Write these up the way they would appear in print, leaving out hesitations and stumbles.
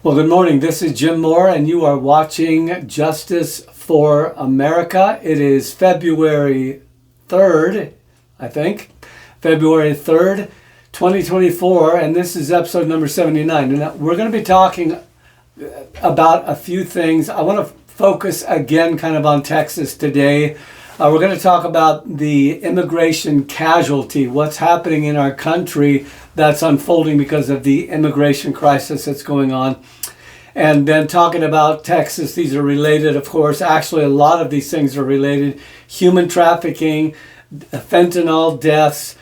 Well, good morning. This is Jim Moore, and you are watching Justice for America. It is February 3rd, I think. February 3rd, 2024, and this is episode number 79. And we're going to be talking about a few things. I want to focus again kind of on Texas today. We're going to talk about the immigration casualty, what's happening in our country that's unfolding because of the immigration crisis that's going on. And then talking about Texas, these are related, of course. Actually, a lot of these things are related. Human trafficking, fentanyl deaths,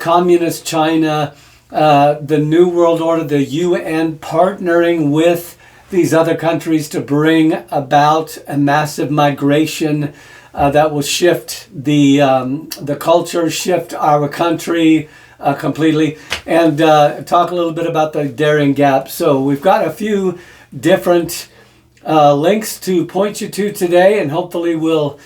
communist China, the New World Order, the UN partnering with these other countries to bring about a massive migration that will shift the culture, shift our country completely, and talk a little bit about the Darian gap. So we've got a few different links to point you to today, and hopefully we'll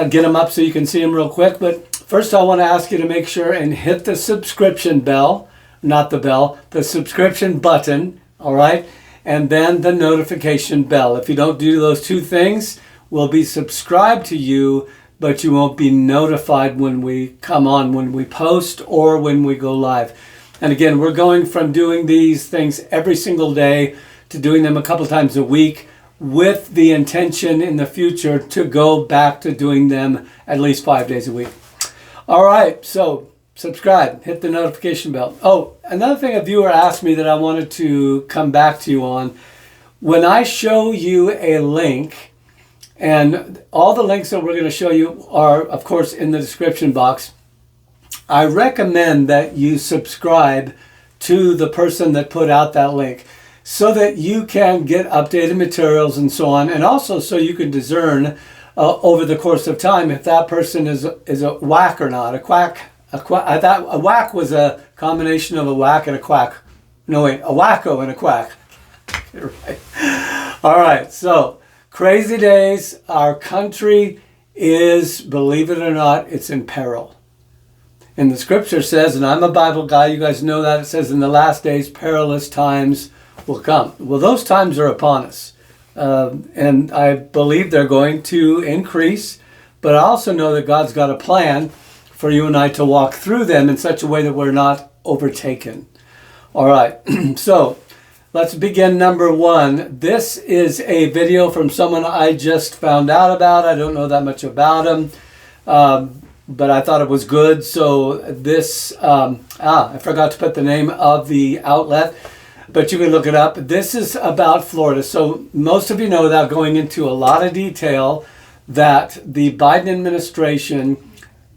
get them up so you can see them real quick. But first I want to ask you to make sure and hit the subscription bell, not the bell, the subscription button, all right? And then the notification bell. If you don't do those two things, we'll be subscribed to you, but you won't be notified when we come on, when we post or when we go live. And again, we're going from doing these things every single day to doing them a couple times a week with the intention in the future to go back to doing them at least 5 days a week. All right, so subscribe, hit the notification bell. Oh, another thing a viewer asked me that I wanted to come back to you on. When I show you a link, and all the links that we're going to show you are, of course, in the description box, I recommend that you subscribe to the person that put out that link so that you can get updated materials and so on, and also so you can discern over the course of time if that person is a whack or not, a quack. I thought a whack was a combination of a whack and a quack. No, wait, a wacko and a quack. Right. All right, so crazy days. Our country is, believe it or not, it's in peril. And the scripture says, and I'm a Bible guy, you guys know that, it says in the last days, perilous times will come. Well, those times are upon us. And I believe they're going to increase, but I also know that God's got a plan for you and I to walk through them in such a way that we're not overtaken. All right, so let's begin number one. This is a video from someone I just found out about. I don't know that much about him, but I thought it was good. So this, I forgot to put the name of the outlet, but you can look it up. This is about Florida. So most of you know, without going into a lot of detail, that the Biden administration,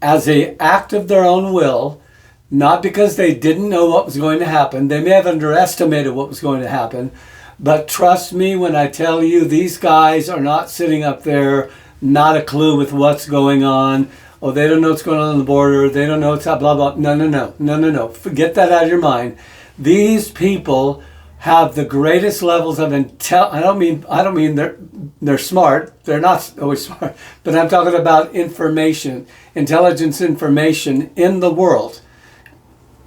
as an act of their own will, not because they didn't know what was going to happen. They may have underestimated what was going to happen. But trust me when I tell you, these guys are not sitting up there, not a clue with what's going on. Oh, they don't know what's going on the border. They don't know what's blah, blah. No. Forget that out of your mind. These people have the greatest levels of I don't mean they're smart. They're not always smart. But I'm talking about information, intelligence information in the world.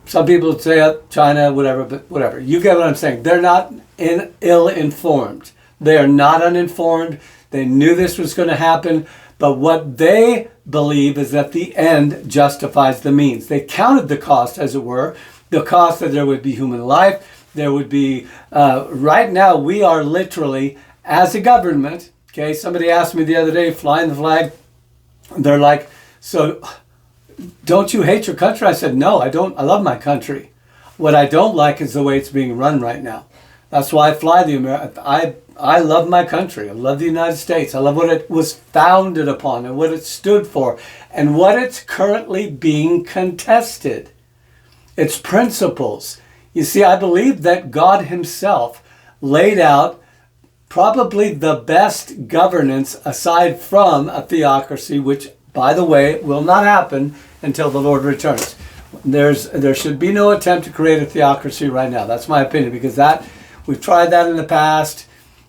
Some people say China, whatever, but whatever. You get what I'm saying. They're not ill-informed. They are not uninformed. They knew this was going to happen. But what they believe is that the end justifies the means. They counted the cost, as it were, the cost that there would be human life. There would be, right now, we are literally, as a government, okay, somebody asked me the other day, flying the flag, they're like, so don't you hate your country? I said, no, I don't. I love my country. What I don't like is the way it's being run right now. That's why I fly the America. I love my country. I love the United States. I love what it was founded upon and what it stood for and what it's currently being contested. Its principles. You see, I believe that God himself laid out probably the best governance aside from a theocracy, which, by the way, will not happen until the Lord returns. There should be no attempt to create a theocracy right now. That's my opinion, because we've tried that in the past.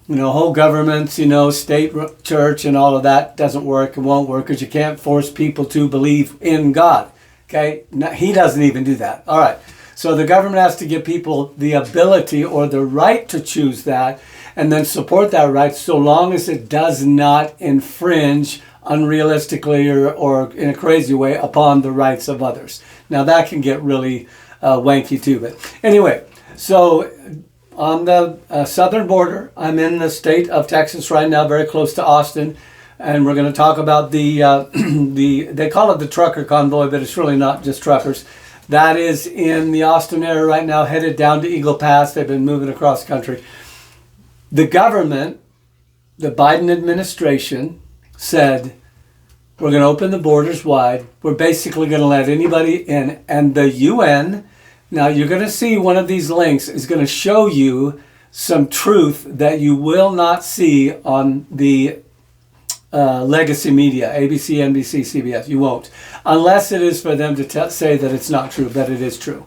Whole governments, state, church, and all of that doesn't work. It won't work because you can't force people to believe in God. Okay? No, he doesn't even do that. All right. So the government has to give people the ability or the right to choose that. and then support that right so long as it does not infringe unrealistically or in a crazy way upon the rights of others. Now that can get really wanky too. But anyway, so on the southern border, I'm in the state of Texas right now, very close to Austin. And we're going to talk about the they call it the trucker convoy, but it's really not just truckers. That is in the Austin area right now, headed down to Eagle Pass. They've been moving across the country. The government, the Biden administration, said, we're going to open the borders wide. We're basically going to let anybody in. And the UN, now you're going to see one of these links is going to show you some truth that you will not see on the legacy media, ABC, NBC, CBS. You won't. Unless it is for them to say that it's not true, but it is true.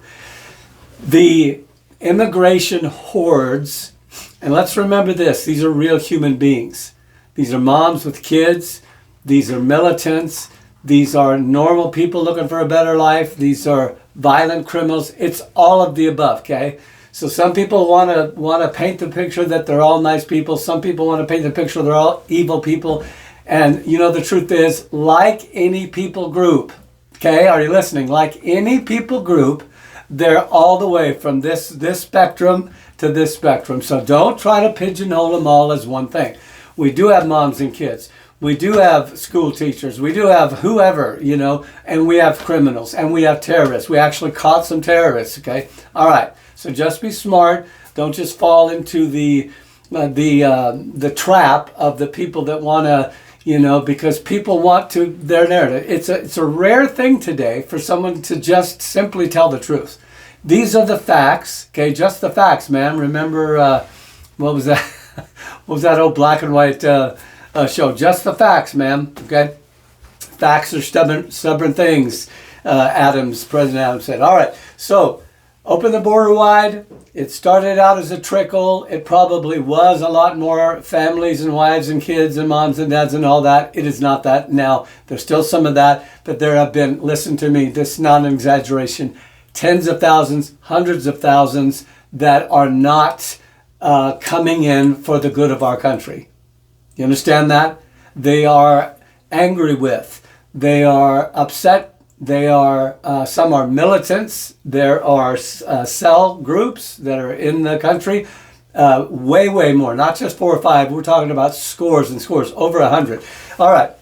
The immigration hordes, and let's remember this, these are real human beings. These are moms with kids. These are militants. These are normal people looking for a better life. These are violent criminals. It's all of the above, okay? So some people want to paint the picture that they're all nice people. Some people want to paint the picture they're all evil people. And you know, the truth is, like any people group, okay, are you listening? Like any people group, they're all the way from this spectrum to this spectrum. So don't try to pigeonhole them all as one thing. We do have moms and kids. We do have school teachers. We do have whoever, you know, and we have criminals and we have terrorists. We actually caught some terrorists, okay? All right, so just be smart. Don't just fall into the trap of the people that want to, you know, because people want to, their narrative. It's a rare thing today for someone to just simply tell the truth. These are the facts, okay? Just the facts, man. Remember, what was that? What was that old black and white show? Just the facts, man. Okay, facts are stubborn things. President Adams said. All right, so open the border wide. It started out as a trickle. It probably was a lot more families and wives and kids and moms and dads and all that. It is not that now. There's still some of that, but there have been. Listen to me. This is not an exaggeration. Tens of thousands, hundreds of thousands that are not coming in for the good of our country. You understand that? They are angry with. They are upset. They are, some are militants. There are cell groups that are in the country. Way more. Not just 4 or 5. We're talking about scores and scores. Over 100. All right.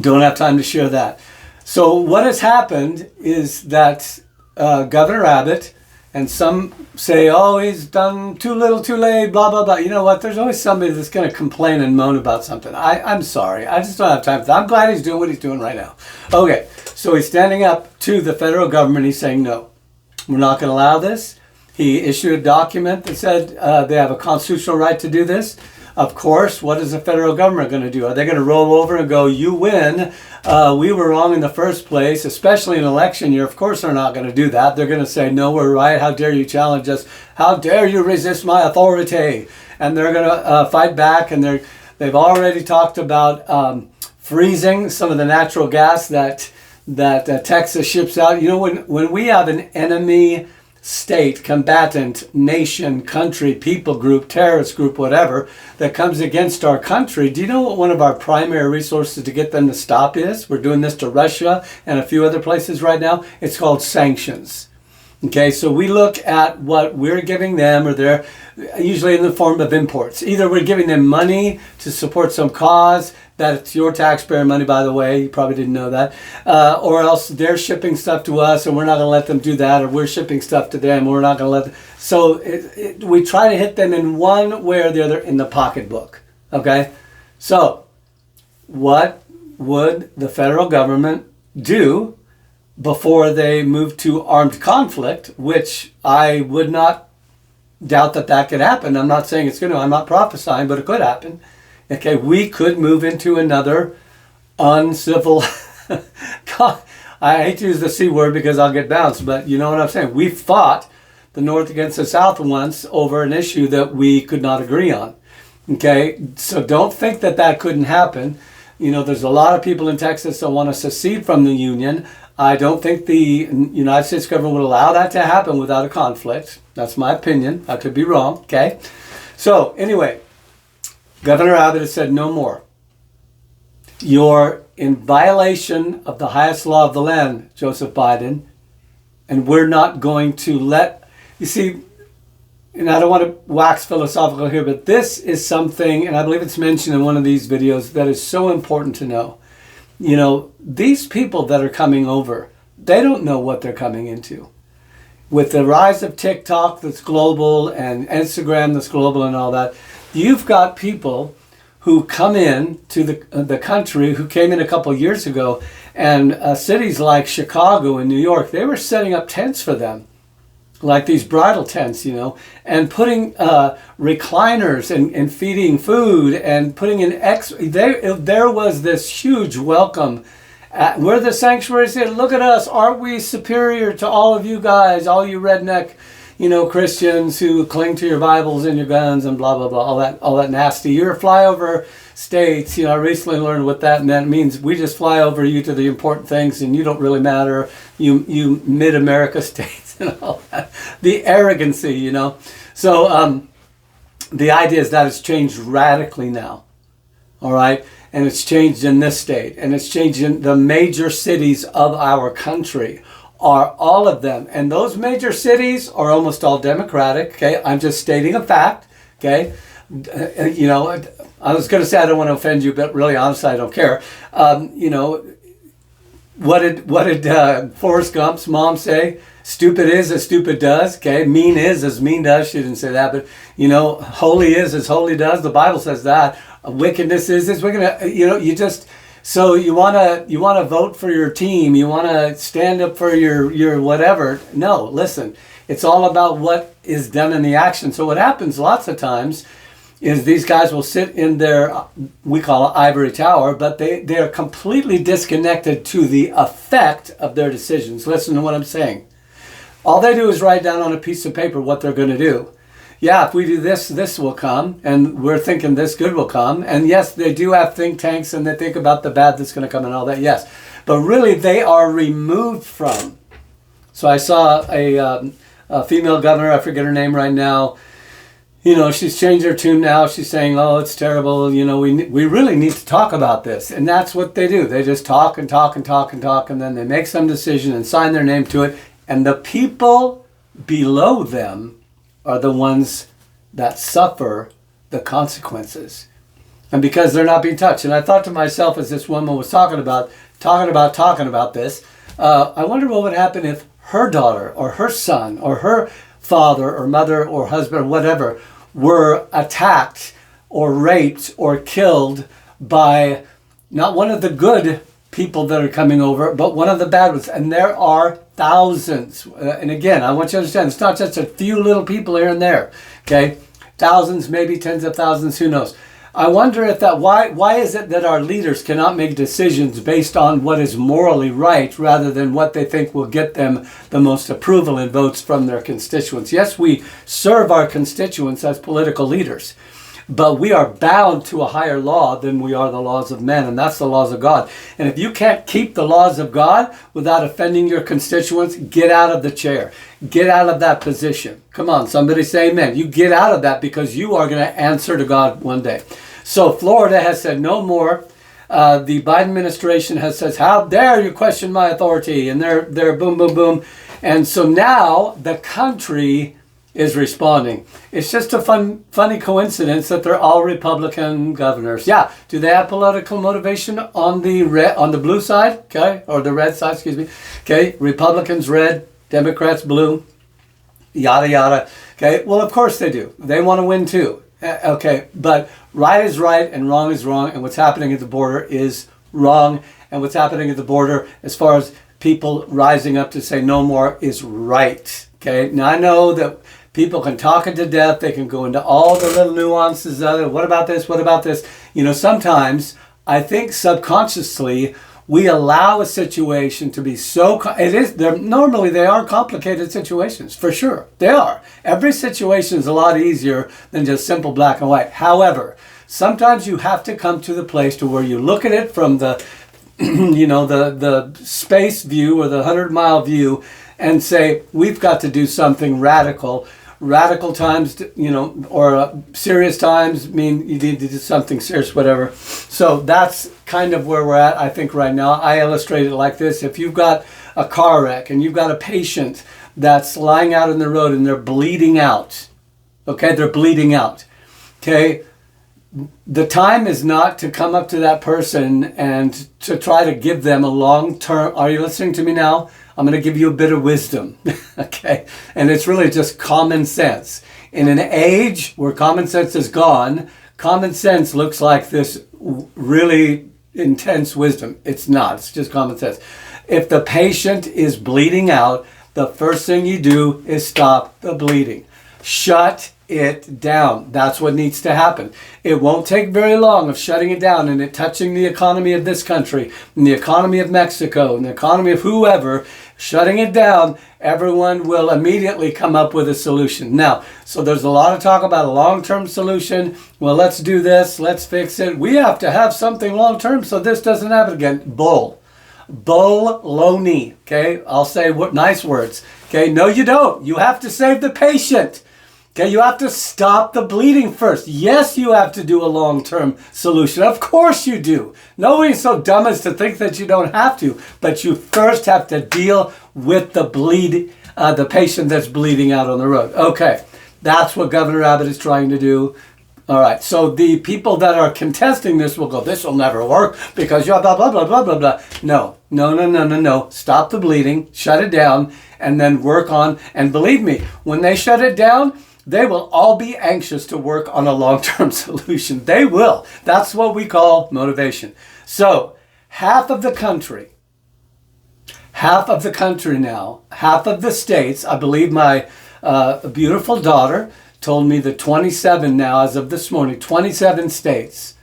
Don't have time to share that. So what has happened is that Governor Abbott, and some say, oh, he's done too little, too late, blah, blah, blah. You know what? There's always somebody that's going to complain and moan about something. I'm sorry. I just don't have time for that. I'm glad he's doing what he's doing right now. Okay, so he's standing up to the federal government. He's saying, no, we're not going to allow this. He issued a document that said they have a constitutional right to do this. Of course, what is the federal government going to do? Are they going to roll over and go, you win? We were wrong in the first place, especially in election year. Of course, they're not going to do that. They're going to say, no, we're right. How dare you challenge us? How dare you resist my authority? And they're going to fight back. And they've already talked about freezing some of the natural gas that Texas ships out. You know, when we have an enemy state, combatant, nation, country, people group, terrorist group, whatever, that comes against our country, do you know what one of our primary resources to get them to stop is? We're doing this to Russia and a few other places right now. It's called sanctions. Okay, so we look at what we're giving them, or they're usually in the form of imports. Either we're giving them money to support some cause, that's your taxpayer money, by the way, you probably didn't know that, or else they're shipping stuff to us and we're not going to let them do that, or we're shipping stuff to them, we're not going to let them. So we try to hit them in one way or the other in the pocketbook, okay? So what would the federal government do before they move to armed conflict, which I would not doubt that could happen. I'm not saying it's going to, I'm not prophesying, but it could happen. Okay, we could move into another uncivil, I hate to use the C word because I'll get bounced, but you know what I'm saying. We fought the North against the South once over an issue that we could not agree on. Okay, so don't think that couldn't happen. You know, there's a lot of people in Texas that want to secede from the Union. I don't think the United States government would allow that to happen without a conflict. That's my opinion. I could be wrong, okay? So anyway, Governor Abbott has said no more. You're in violation of the highest law of the land, Joseph Biden, and we're not going to let, you see, and I don't want to wax philosophical here, but this is something, and I believe it's mentioned in one of these videos, that is so important to know. You know, these people that are coming over, they don't know what they're coming into. With the rise of TikTok that's global and Instagram that's global and all that, you've got people who come in to the country, who came in a couple of years ago, and cities like Chicago and New York, they were setting up tents for them, like these bridal tents, you know, and putting recliners and feeding food and putting in there was this huge welcome. We're the sanctuary said, look at us, aren't we superior to all of you guys, all you redneck, you know, Christians who cling to your Bibles and your guns and blah, blah, blah, all that nasty. You're flyover states. You know, I recently learned what that meant. It means we just fly over you to the important things and you don't really matter. You mid-America states and all that. The arrogancy, you know. So the idea is that it's changed radically now. All right. And it's changed in this state. And it's changed in the major cities of our country. Are all of them. And those major cities are almost all Democratic, okay? I'm just stating a fact, okay? You know, I was going to say I don't want to offend you, but really, honestly, I don't care. You know, what did Forrest Gump's mom say? Stupid is as stupid does, okay? Mean is as mean does. She didn't say that, but, you know, holy is as holy does. The Bible says that. Wickedness is as wicked. You know, you just... So you wanna vote for your team, you wanna stand up for your whatever. No, listen, it's all about what is done in the action. So what happens lots of times is these guys will sit in their, we call it ivory tower, but they are completely disconnected to the effect of their decisions. Listen to what I'm saying. All they do is write down on a piece of paper what they're going to do. Yeah, if we do this, this will come, and we're thinking this good will come. And yes, they do have think tanks, and they think about the bad that's going to come and all that, yes. But really, they are removed from. So I saw a female governor, I forget her name right now. You know, she's changed her tune now. She's saying, oh, it's terrible. You know, we really need to talk about this. And that's what they do. They just talk and talk and talk and talk, and then they make some decision and sign their name to it. And the people below them are the ones that suffer the consequences. And because they're not being touched. And I thought to myself, as this woman was talking about this, I wonder what would happen if her daughter or her son or her father or mother or husband or whatever were attacked or raped or killed by not one of the good people that are coming over, but one of the bad ones. And there are thousands. And again, I want you to understand, it's not just a few little people here and there. Okay? Thousands, maybe tens of thousands, who knows? I wonder if why is it that our leaders cannot make decisions based on what is morally right rather than what they think will get them the most approval and votes from their constituents? Yes, we serve our constituents as political leaders, but we are bound to a higher law than we are the laws of men, and that's the laws of God. And if you can't keep the laws of God without offending your constituents, get out of the chair. Get out of that position. Come on, somebody say amen. You get out of that because you are going to answer to God one day. So Florida has said no more. The Biden administration has said, how dare you question my authority? And they're boom, boom, boom. And so now the country is responding. It's just a funny coincidence that they're all Republican governors. Yeah, do they have political motivation on the blue side? Okay, or the red side, excuse me. Okay, Republicans red, Democrats blue, yada yada. Okay, well of course they do. They want to win too. Okay, but right is right and wrong is wrong, and what's happening at the border is wrong, and what's happening at the border as far as people rising up to say no more is right. Okay, now I know that people can talk it to death. They can go into all the little nuances of it. What about this? What about this? You know, sometimes I think subconsciously we allow a situation to be so, normally they are complicated situations, for sure. They are. Every situation is a lot easier than just simple black and white. However, sometimes you have to come to the place to where you look at it from the, you know, the space view or the 100-mile view and say, we've got to do something radical radical times, or serious times mean you need to do something serious, whatever. So that's kind of where we're at, I think, right now. I illustrate it like this. If you've got a car wreck and you've got a patient that's lying out in the road and they're bleeding out, okay, they're bleeding out, okay, the time is not to come up to that person and to try to give them a long-term, are you listening to me now? I'm going to give you a bit of wisdom, okay? And it's really just common sense. In an age where common sense is gone, common sense looks like this really intense wisdom. It's not. It's just common sense. If the patient is bleeding out, the first thing you do is stop the bleeding. Shut it down. That's what needs to happen. It won't take very long of shutting it down and it touching the economy of this country and the economy of Mexico and the economy of whoever. Shutting it down, everyone will immediately come up with a solution. Now, so there's a lot of talk about a long-term solution. Well, let's do this. Let's fix it. We have to have something long-term so this doesn't happen again. Bull-loney. Okay, I'll say what nice words. Okay, no, you don't. You have to save the patient. Okay, you have to stop the bleeding first. Yes, you have to do a long-term solution. Of course you do. Nobody's so dumb as to think that you don't have to. But you first have to deal with the patient that's bleeding out on the road. Okay, that's what Governor Abbott is trying to do. All right, so the people that are contesting this will go, this will never work because you're blah, blah, blah, blah, blah, blah. No. Stop the bleeding, shut it down, and then work on, and believe me, when they shut it down, they will all be anxious to work on a long-term solution. They will. That's what we call motivation. So half of the country now, half of the states, I believe my beautiful daughter told me that 27 now, as of this morning, 27 states.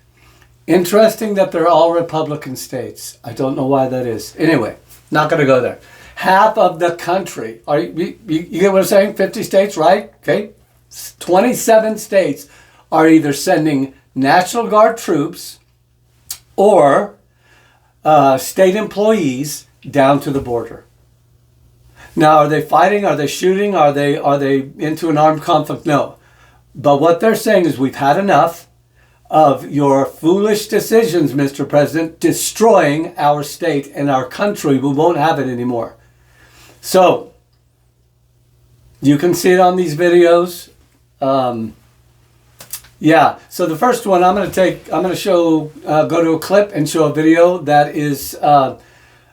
Interesting that they're all Republican states. I don't know why that is. Anyway, not going to go there. Half of the country, you get what I'm saying? 50 states, right? Okay. 27 states are either sending National Guard troops or state employees down to the border. Now, are they fighting? Are they shooting? Are they into an armed conflict? No. But what they're saying is we've had enough of your foolish decisions, Mr. President, destroying our state and our country. We won't have it anymore. So, you can see it on these videos. Yeah, so the first one go to a clip and show a video that is,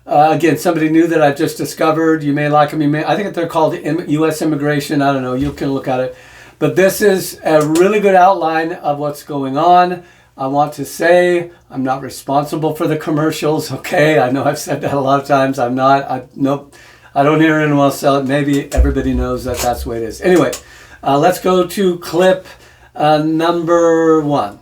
again, somebody new that I've just discovered. You may like them, I think they're called U.S. Immigration, I don't know, you can look at it. But this is a really good outline of what's going on. I want to say I'm not responsible for the commercials, okay? I know I've said that a lot of times. I'm not. Nope. I don't hear anyone else sell it. Maybe everybody knows that that's the way it is. Anyway, let's go to clip number 1.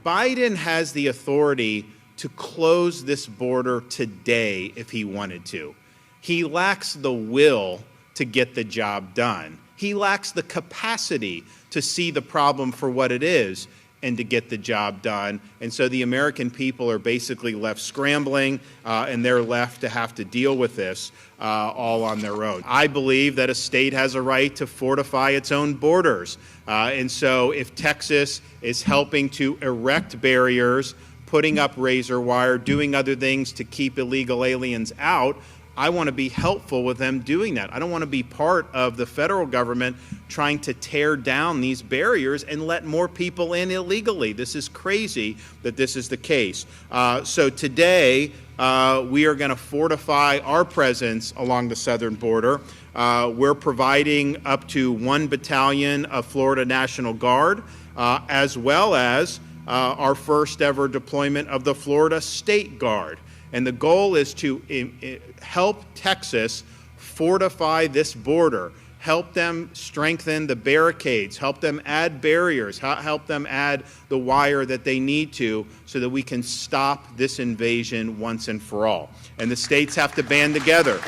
Biden has the authority to close this border today if he wanted to. He lacks the will to get the job done. He lacks the capacity to see the problem for what it is and to get the job done. And so the American people are basically left scrambling, and they're left to have to deal with this all on their own. I believe that a state has a right to fortify its own borders. And so if Texas is helping to erect barriers, putting up razor wire, doing other things to keep illegal aliens out, I want to be helpful with them doing that. I don't want to be part of the federal government trying to tear down these barriers and let more people in illegally. This is crazy that this is the case. So today, we are going to fortify our presence along the southern border. We're providing up to 1 battalion of Florida National Guard, as well as our first ever deployment of the Florida State Guard. And the goal is to help Texas fortify this border, help them strengthen the barricades, help them add barriers, help them add the wire that they need to so that we can stop this invasion once and for all. And the states have to band together.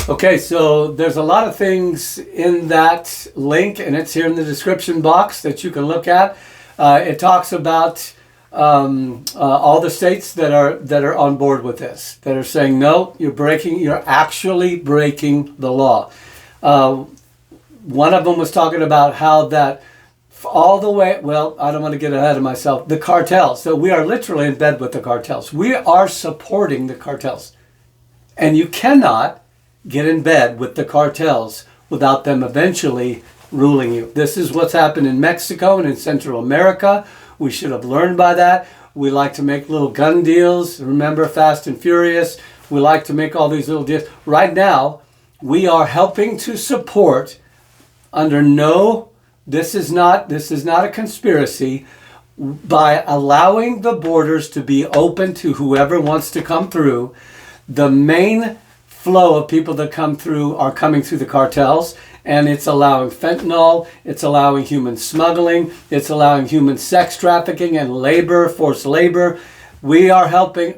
Okay, so there's a lot of things in that link, and it's here in the description box that you can look at. It talks about all the states that are on board with this, that are saying, no, you're actually breaking the law. One of them was talking about how that all the way, well, I don't want to get ahead of myself, the cartels. So we are literally in bed with the cartels. We are supporting the cartels. And you cannot get in bed with the cartels without them eventually ruling you. This is what's happened in Mexico and in Central America. We should have learned by that. We like to make little gun deals. Remember Fast and Furious? We like to make all these little deals. Right now, we are helping to support under this is not a conspiracy, by allowing the borders to be open to whoever wants to come through. The main flow of people that come through are coming through the cartels, and it's allowing fentanyl, it's allowing human smuggling, it's allowing human sex trafficking and labor, forced labor. We are helping.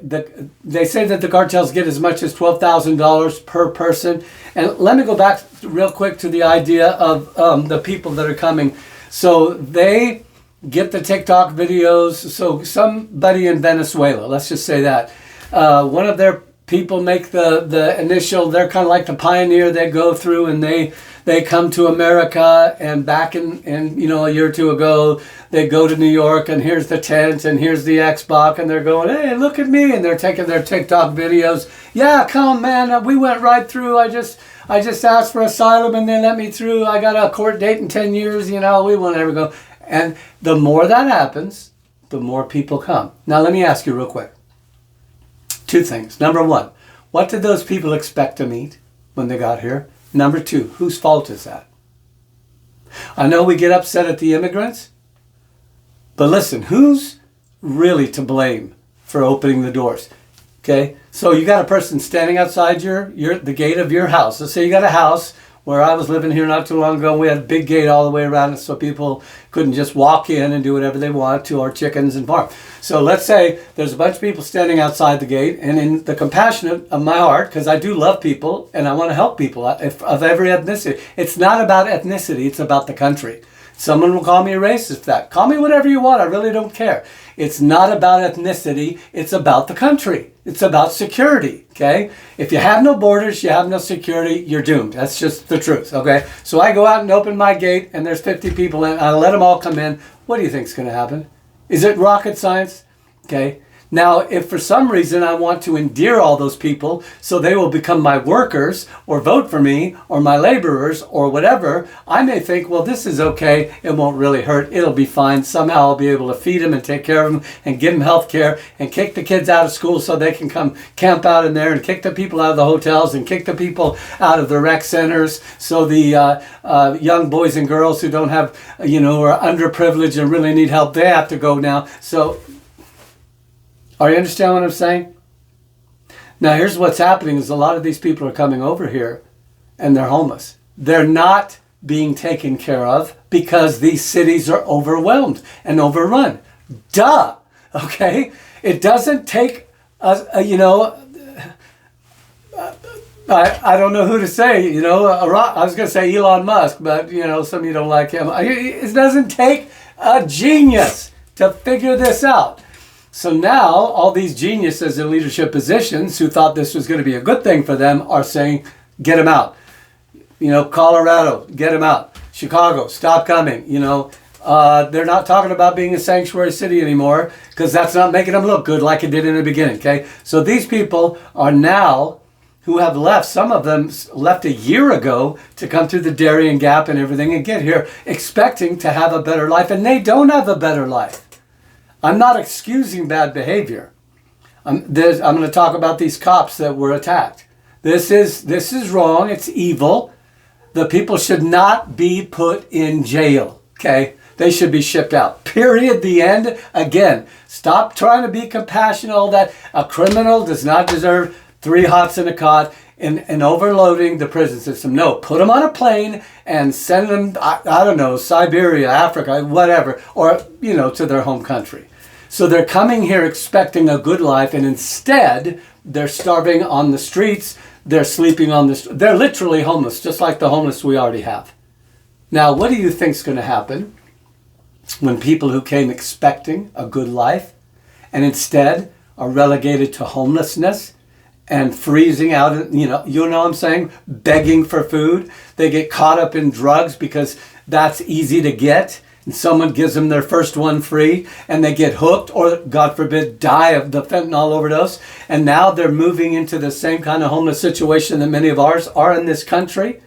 They say that the cartels get as much as $12,000 per person. And let me go back real quick to the idea of the people that are coming. So they get the TikTok videos. So somebody in Venezuela, let's just say that, one of their people make the initial, they're kind of like the pioneer. They go through and they come to America, and back in a year or two ago, they go to New York, and here's the tent, and here's the Xbox, and they're going, hey, look at me, and they're taking their TikTok videos. Yeah, come, man, we went right through. I just asked for asylum, and they let me through. I got a court date in 10 years, we won't ever go. And the more that happens, the more people come. Now, let me ask you real quick. Two things. Number one, what did those people expect to meet when they got here? Number two, whose fault is that? I know we get upset at the immigrants, but listen, who's really to blame for opening the doors? Okay, so you got a person standing outside the gate of your house. Let's say you got a house where I was living here not too long ago. We had a big gate all the way around it so people couldn't just walk in and do whatever they want to our chickens and farm. So let's say there's a bunch of people standing outside the gate, and in the compassionate of my heart, because I do love people and I want to help people of every ethnicity. It's not about ethnicity, it's about the country. Someone will call me a racist for that. Call me whatever you want, I really don't care. It's not about ethnicity, it's about the country. It's about security, okay? If you have no borders, you have no security, you're doomed. That's just the truth, okay? So I go out and open my gate, and there's 50 people in, I let them all come in. What do you think is going to happen? Is it rocket science? Okay. Now, if for some reason I want to endear all those people so they will become my workers or vote for me or my laborers or whatever, I may think, well, this is okay. It won't really hurt. It'll be fine. Somehow I'll be able to feed them and take care of them and give them health care and kick the kids out of school so they can come camp out in there, and kick the people out of the hotels and kick the people out of the rec centers so the young boys and girls who don't have, who are underprivileged and really need help, they have to go now. So, are you understand what I'm saying? Now, here's what's happening is a lot of these people are coming over here and they're homeless. They're not being taken care of because these cities are overwhelmed and overrun. Duh. Okay? It doesn't take, I don't know who to say, I was going to say Elon Musk, but, some of you don't like him. It doesn't take a genius to figure this out. So now all these geniuses in leadership positions who thought this was going to be a good thing for them are saying, get them out. Colorado, get them out. Chicago, stop coming. They're not talking about being a sanctuary city anymore because that's not making them look good like it did in the beginning. Okay, so these people are now who have left. Some of them left a year ago to come through the Darian Gap and everything and get here expecting to have a better life, and they don't have a better life. I'm not excusing bad behavior. I'm going to talk about these cops that were attacked. This is wrong. It's evil. The people should not be put in jail. Okay? They should be shipped out. Period. The end. Again, stop trying to be compassionate. All that. A criminal does not deserve 3 hots in a cot and overloading the prison system. No, put them on a plane and send them, I don't know, Siberia, Africa, whatever, or, to their home country. So they're coming here expecting a good life, and instead they're starving on the streets. They're sleeping on they're literally homeless, just like the homeless we already have. Now, what do you think is going to happen when people who came expecting a good life and instead are relegated to homelessness and freezing out, you know what I'm saying, begging for food. They get caught up in drugs because that's easy to get, and someone gives them their first one free, and they get hooked or, God forbid, die of the fentanyl overdose. And now they're moving into the same kind of homeless situation that many of ours are in this country.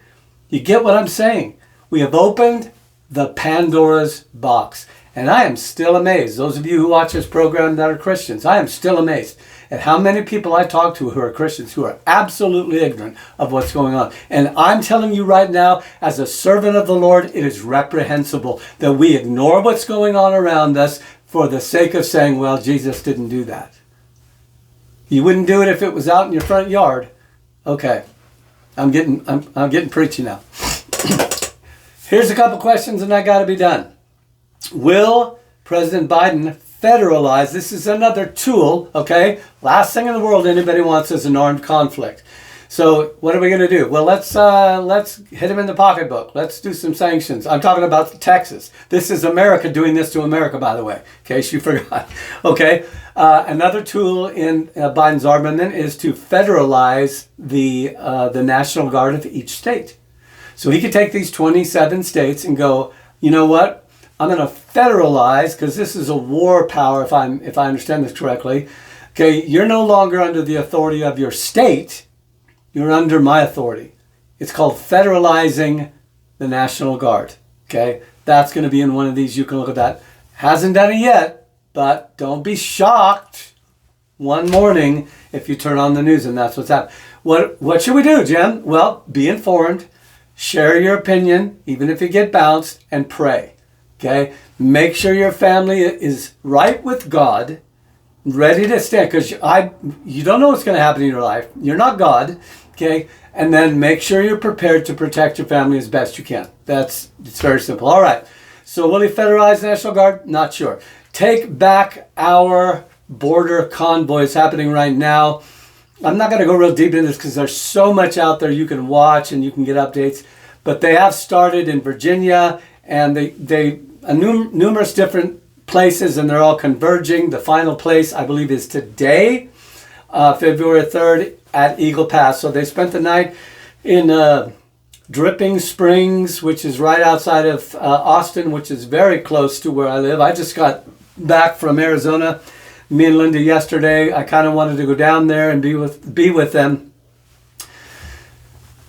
You get what I'm saying? We have opened the Pandora's box. And I am still amazed. Those of you who watch this program that are Christians, I am still amazed at how many people I talk to who are Christians who are absolutely ignorant of what's going on. And I'm telling you right now, as a servant of the Lord, it is reprehensible that we ignore what's going on around us for the sake of saying, well, Jesus didn't do that. You wouldn't do it if it was out in your front yard. Okay, I'm getting preachy now. Here's a couple questions and I got to be done. Will President Biden federalize? This is another tool, okay? Last thing in the world anybody wants is an armed conflict. So what are we going to do? Well, let's hit him in the pocketbook. Let's do some sanctions. I'm talking about Texas. This is America doing this to America, by the way, in case you forgot. Okay. Another tool in Biden's armament is to federalize the National Guard of each state. So he could take these 27 states and go, you know what? I'm going to federalize, because this is a war power, if I understand this correctly. Okay, you're no longer under the authority of your state. You're under my authority. It's called federalizing the National Guard. Okay, that's going to be in one of these. You can look at that. Hasn't done it yet, but don't be shocked one morning if you turn on the news and that's what's happening. What should we do, Jim? Well, be informed, share your opinion, even if you get bounced, and pray. Okay, make sure your family is right with God, ready to stand, because you don't know what's going to happen in your life. You're not God, okay? And then make sure you're prepared to protect your family as best you can. It's very simple. All right. So will he federalize the National Guard? Not sure. Take back our border convoys happening right now. I'm not going to go real deep into this because there's so much out there you can watch and you can get updates. But they have started in Virginia, and they numerous different places, and they're all converging. The final place, I believe, is today, February 3rd, at Eagle Pass. So they spent the night in Dripping Springs, which is right outside of Austin, which is very close to where I live. I just got back from Arizona, me and Linda, yesterday. I kind of wanted to go down there and be with them.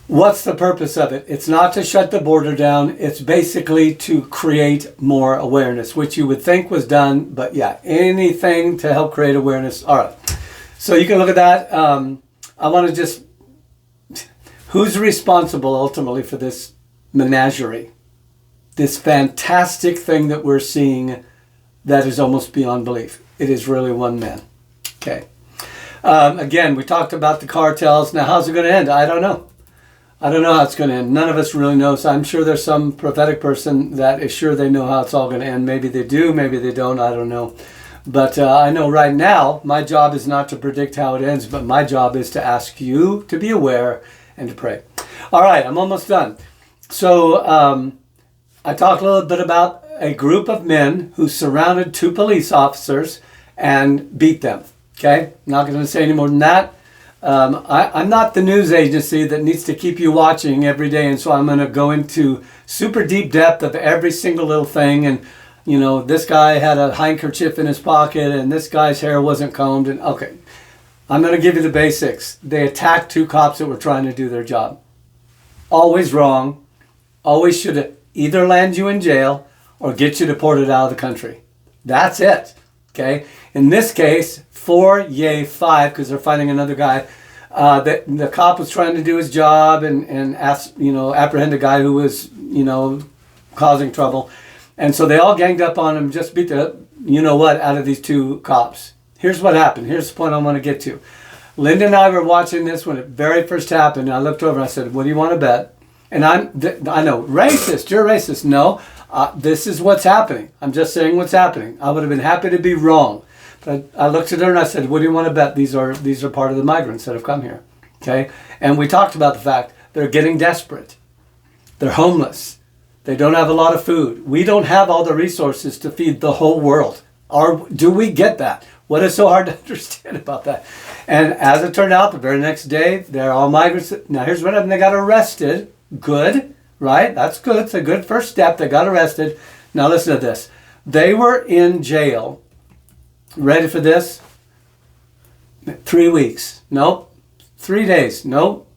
What's the purpose of it? It's not to shut the border down. It's basically to create more awareness, which you would think was done. But yeah, anything to help create awareness. All right. So you can look at that. I want to who's responsible ultimately for this menagerie? This fantastic thing that we're seeing that is almost beyond belief. It is really one man. Okay. Again, we talked about the cartels. Now, how's it going to end? I don't know. I don't know how it's going to end. None of us really knows. I'm sure there's some prophetic person that is sure they know how it's all going to end. Maybe they do, maybe they don't. I don't know. But I know right now, my job is not to predict how it ends, but my job is to ask you to be aware and to pray. All right, I'm almost done. So I talked a little bit about a group of men who surrounded 2 police officers and beat them. Okay? Not going to say any more than that. I'm not the news agency that needs to keep you watching every day, and so I'm going to go into super deep depth of every single little thing. And, you know, this guy had a handkerchief in his pocket, and this guy's hair wasn't combed. And okay, I'm going to give you the basics. They attacked 2 cops that were trying to do their job. Always wrong. Always should either land you in jail or get you deported out of the country. That's it. Okay. In this case, 4, 5, because they're fighting another guy. The cop was trying to do his job and apprehend a guy who was, causing trouble. And so they all ganged up on him, just beat the out of these 2 cops. Here's what happened. Here's the point I want to get to. Linda and I were watching this when it very first happened. And I looked over and I said, what do you want to bet? And I know, racist, you're racist. No, this is what's happening. I'm just saying what's happening. I would have been happy to be wrong. But I looked at her and I said, what do you want to bet? These are part of the migrants that have come here. Okay? And we talked about the fact they're getting desperate. They're homeless. They don't have a lot of food. We don't have all the resources to feed the whole world. Do we get that? What is so hard to understand about that? And as it turned out, the very next day, they're all migrants. Now, here's what happened. They got arrested. Good, right? That's good. It's a good first step. They got arrested. Now, listen to this. They were in jail. Ready for this? 3 weeks. Nope. 3 days. Nope.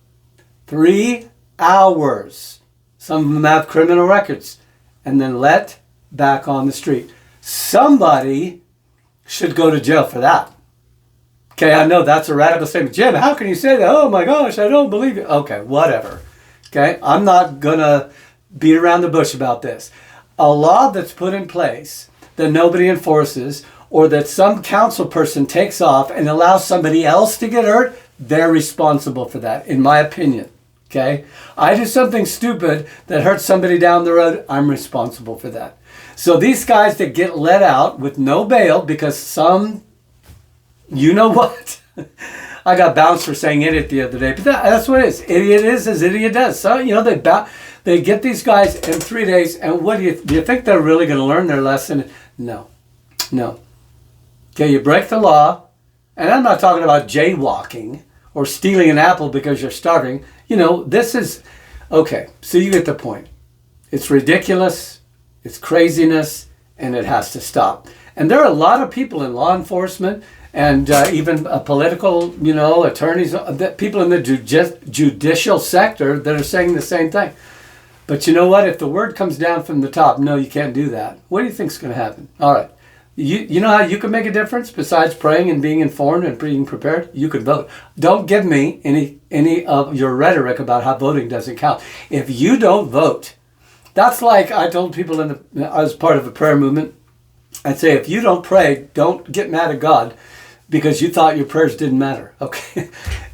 3 hours. Some of them have criminal records. And then let back on the street. Somebody should go to jail for that. Okay, I know that's a radical statement. Jim, how can you say that? Oh my gosh, I don't believe it. Okay, whatever. Okay, I'm not going to beat around the bush about this. A law that's put in place that nobody enforces, or that some council person takes off and allows somebody else to get hurt, they're responsible for that, in my opinion. Okay? I do something stupid that hurts somebody down the road, I'm responsible for that. So these guys that get let out with no bail because some, you know what? I got bounced for saying idiot the other day, but that's what it is. Idiot is as idiot does. So, you know, they get these guys in 3 days, and what do you think they're really going to learn their lesson? No. Okay, you break the law, and I'm not talking about jaywalking or stealing an apple because you're starving. You know, this is, okay, so you get the point. It's ridiculous, it's craziness, and it has to stop. And there are a lot of people in law enforcement and even political, you know, attorneys, people in the judicial sector that are saying the same thing. But you know what? If the word comes down from the top, no, you can't do that. What do you think is going to happen? All right. You know how you can make a difference besides praying and being informed and being prepared? You could vote. Don't give me any of your rhetoric about how voting doesn't count. If you don't vote, that's like I told people I was part of a prayer movement. I'd say, if you don't pray, don't get mad at God because you thought your prayers didn't matter. Okay?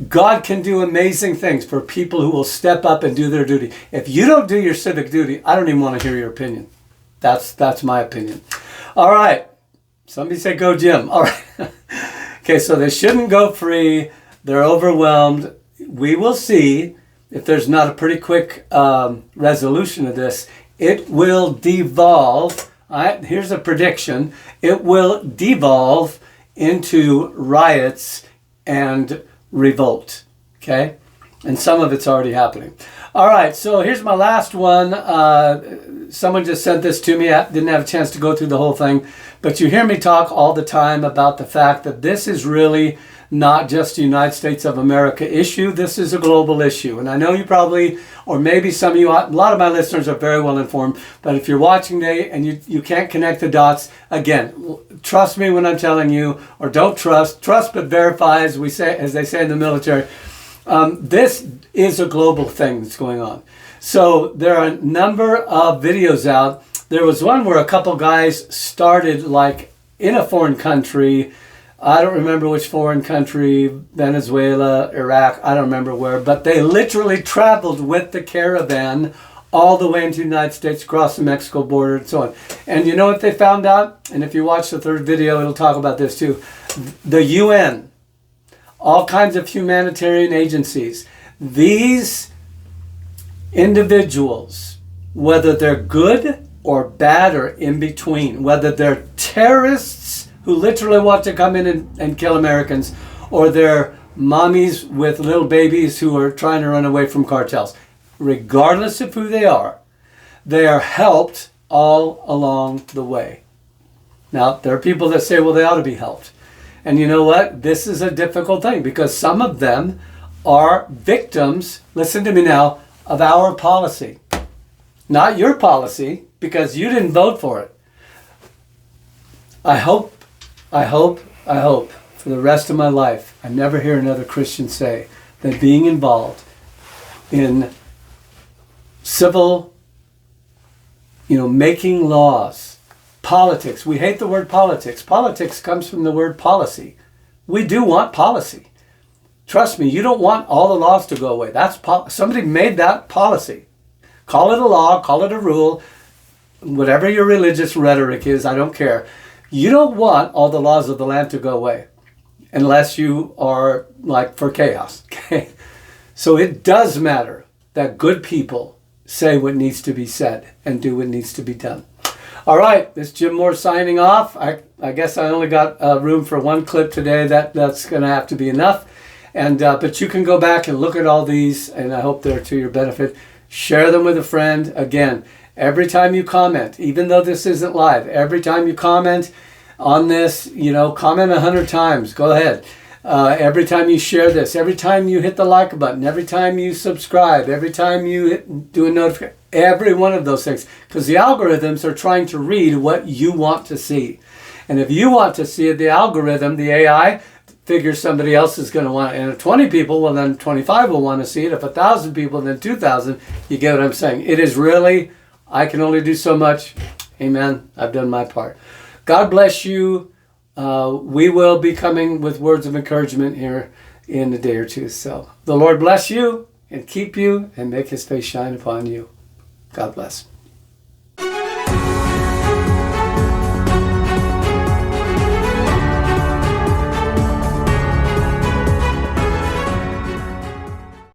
God can do amazing things for people who will step up and do their duty. If you don't do your civic duty, I don't even want to hear your opinion. That's my opinion. All right. Somebody say, go Jim. All right. Okay, so they shouldn't go free. They're overwhelmed. We will see if there's not a pretty quick resolution of this. It will devolve. Here's a prediction. It will devolve into riots and revolt. Okay? And some of it's already happening. All right, so here's my last one. Someone just sent this to me. I didn't have a chance to go through the whole thing. But you hear me talk all the time about the fact that this is really not just a United States of America issue. This is a global issue. And I know you probably, or maybe some of you, a lot of my listeners are very well informed. But if you're watching today and you can't connect the dots, again, trust me when I'm telling you, or don't trust but verify, as they say in the military. This is a global thing that's going on. So there are a number of videos out. There was one where a couple guys started like in a foreign country. I don't remember which foreign country, Venezuela, Iraq, I don't remember where, but they literally traveled with the caravan all the way into the United States, across the Mexico border and so on. And you know what they found out? And if you watch the third video, it'll talk about this too. The UN, all kinds of humanitarian agencies, these individuals, whether they're good or bad or in between, whether they're terrorists who literally want to come in and kill Americans, or they're mommies with little babies who are trying to run away from cartels, regardless of who they are helped all along the way. Now, there are people that say, well, they ought to be helped. And you know what? This is a difficult thing because some of them are victims, listen to me now, of our policy. Not your policy, because you didn't vote for it. I hope, for the rest of my life, I never hear another Christian say that being involved in civil, making laws, politics. We hate the word politics. Politics comes from the word policy. We do want policy. Trust me, you don't want all the laws to go away. Somebody made that policy. Call it a law, call it a rule, whatever your religious rhetoric is, I don't care. You don't want all the laws of the land to go away unless you are like for chaos. Okay? So it does matter that good people say what needs to be said and do what needs to be done. All right, this is Jim Moore signing off. I guess I only got room for one clip today. That's going to have to be enough. And but you can go back and look at all these, and I hope they're to your benefit. Share them with a friend. Again, every time you comment, even though this isn't live, every time you comment on this, comment 100 times. Go ahead. Every time you share this, every time you hit the like button, every time you subscribe, every time you do a notification, every one of those things. Because the algorithms are trying to read what you want to see. And if you want to see it, the algorithm, the AI, figures somebody else is going to want it. And if 20 people, well then 25 will want to see it. If 1,000 people, then 2,000. You get what I'm saying. It is really, I can only do so much. Amen. I've done my part. God bless you. We will be coming with words of encouragement here in a day or two. So the Lord bless you and keep you and make his face shine upon you. God bless.